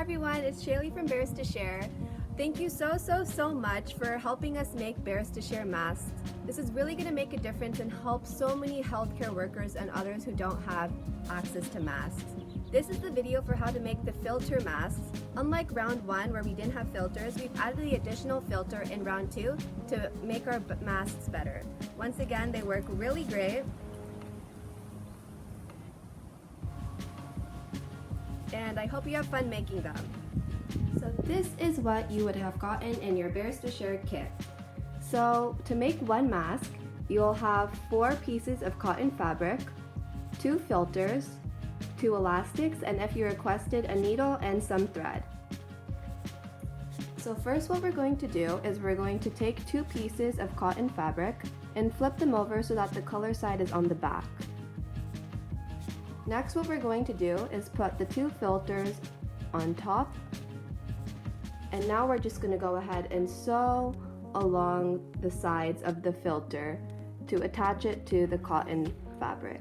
everyone, it's Shaylee from Bears to Share. Thank you so much for helping us make Bears to Share masks. This is really going to make a difference and help so many healthcare workers and others who don't have access to masks. This is the video for how to make the filter masks. Unlike round 1 where we didn't have filters, we've added the additional filter in round 2 to make our masks better. Once again, they work really great. And I hope you have fun making them. So this is what you would have gotten in your Bears to Share kit. So to make one mask, you'll have 4 pieces of cotton fabric, 2 filters, 2 elastics, and if you requested, a needle and some thread. So first what we're going to do is we're going to take 2 pieces of cotton fabric and flip them over so that the color side is on the back. Next, what we're going to do is put the 2 filters on top, and now we're just going to go ahead and sew along the sides of the filter to attach it to the cotton fabric.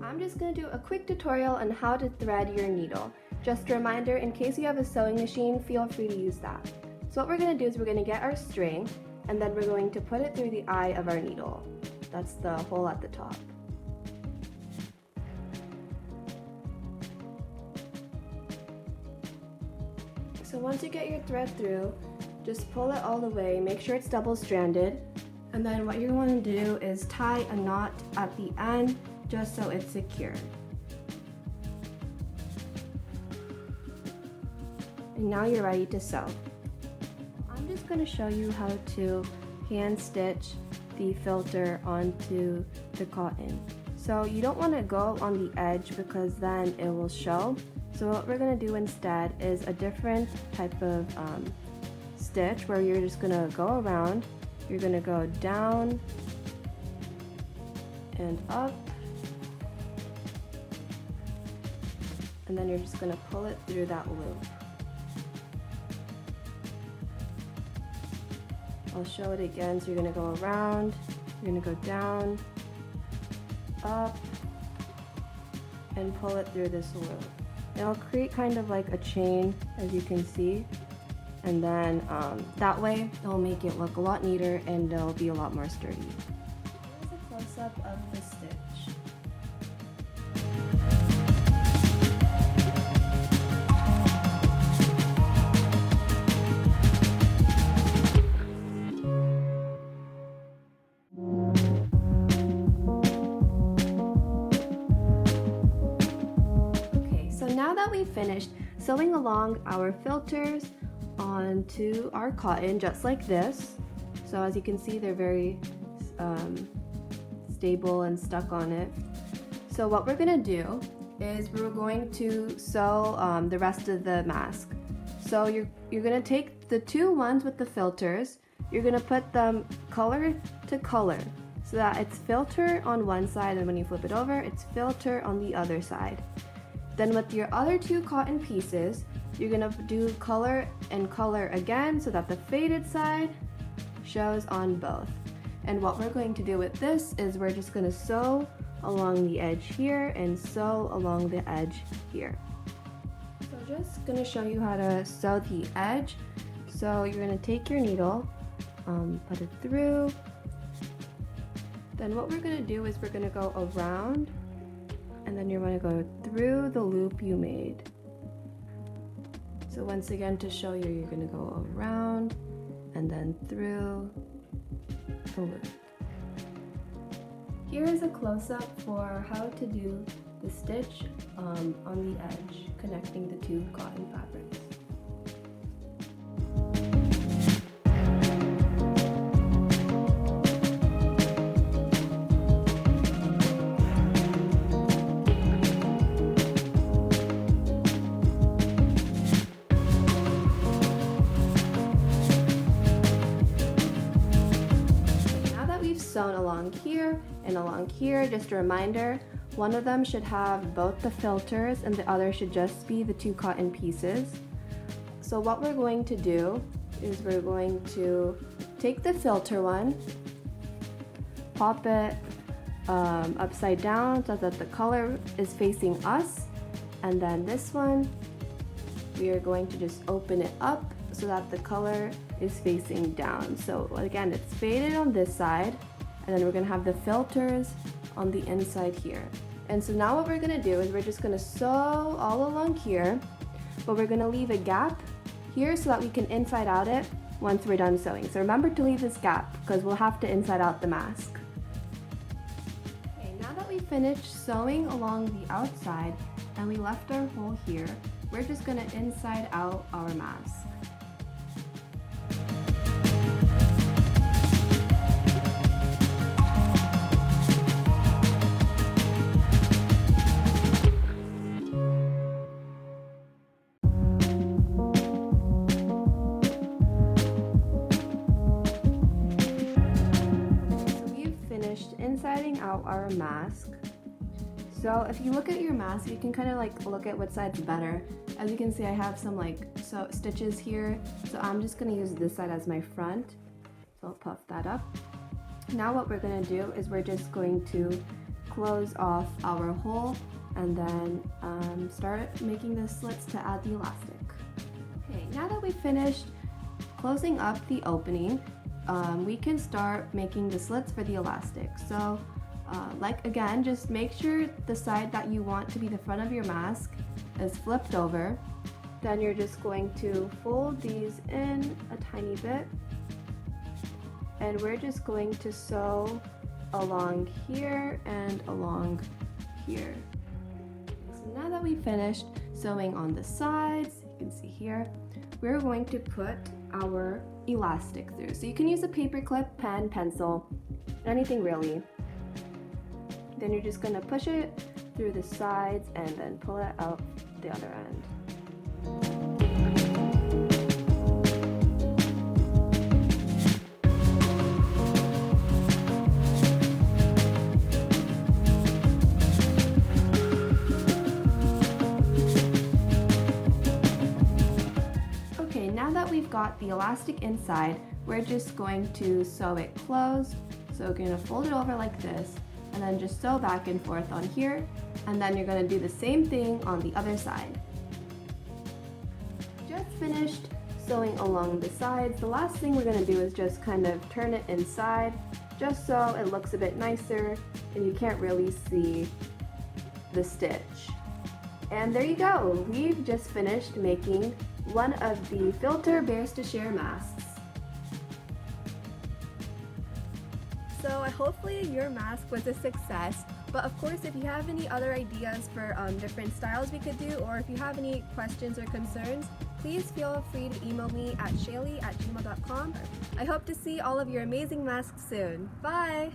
I'm just going to do a quick tutorial on how to thread your needle. Just a reminder, in case you have a sewing machine, feel free to use that. So what we're going to do is we're going to get our string, and then we're going to put it through the eye of our needle. That's the hole at the top. So once you get your thread through, just pull it all the way, make sure it's double-stranded, and then what you're going to do is tie a knot at the end just so it's secure. And now you're ready to sew. I'm just going to show you how to hand stitch the filter onto the cotton. So you don't want to go on the edge because then it will show. So what we're going to do instead is a different type of stitch where you're just going to go around. You're going to go down and up, and then you're just going to pull it through that loop. I'll show it again. So you're going to go around, you're going to go down, up, and pull it through this loop. It'll create kind of like a chain, as you can see, and then that way it'll make it look a lot neater and it'll be a lot more sturdy. Here's a close-up of the stitch. Now that we've finished sewing along our filters onto our cotton just like this, so as you can see they're very stable and stuck on it. So what we're going to do is we're going to sew the rest of the mask. So you're going to take the 2 ones with the filters, you're going to put them color to color so that it's filter on one side, and when you flip it over it's filter on the other side. Then with your other 2 cotton pieces, you're going to do color and color again so that the faded side shows on both. And what we're going to do with this is we're just going to sew along the edge here and sew along the edge here. So just going to show you how to sew the edge. So you're going to take your needle, put it through. Then what we're going to do is we're going to go around, and then you're going to go through the loop you made. So once again, to show you, you're going to go around and then through the loop. Here is a close-up for how to do the stitch on the edge, connecting the 2 cotton fabrics. Sewn along here and along here. Just a reminder, one of them should have both the filters and the other should just be the 2 cotton pieces. So what we're going to do is we're going to take the filter one, pop it upside down so that the color is facing us, and then this one we are going to just open it up so that the color is facing down. So again, it's faded on this side, and then we're gonna have the filters on the inside here. And so now what we're gonna do is we're just gonna sew all along here, but we're gonna leave a gap here so that we can inside out it once we're done sewing. So remember to leave this gap because we'll have to inside out the mask. Okay, now that we finished sewing along the outside and we left our hole here, we're just gonna inside out our mask. Insiding out our mask. So if you look at your mask, you can kind of like look at what side's better. As you can see, I have some like stitches here, so I'm just going to use this side as my front. So I'll puff that up. Now what we're going to do is we're just going to close off our hole and then start making the slits to add the elastic. Okay, now that we finished closing up the opening, we can start making the slits for the elastic. So like again, just make sure the side that you want to be the front of your mask is flipped over. Then you're just going to fold these in a tiny bit, and we're just going to sew along here and along here. So now that we finished sewing on the sides, you can see here, we're going to put our elastic through. So you can use a paper clip, pen, pencil, anything really. Then you're just going to push it through the sides and then pull it out the other end. Okay, now that we've got the elastic inside, we're just going to sew it closed. So we're going to fold it over like this, and then just sew back and forth on here, and then you're going to do the same thing on the other side. Just finished sewing along the sides. The last thing we're going to do is just kind of turn it inside, just so it looks a bit nicer and you can't really see the stitch. And there you go, we've just finished making one of the Filter Bears to Share masks. So hopefully your mask was a success, but of course if you have any other ideas for different styles we could do, or if you have any questions or concerns, please feel free to email me at shaylee@gmail.com. I hope to see all of your amazing masks soon. Bye!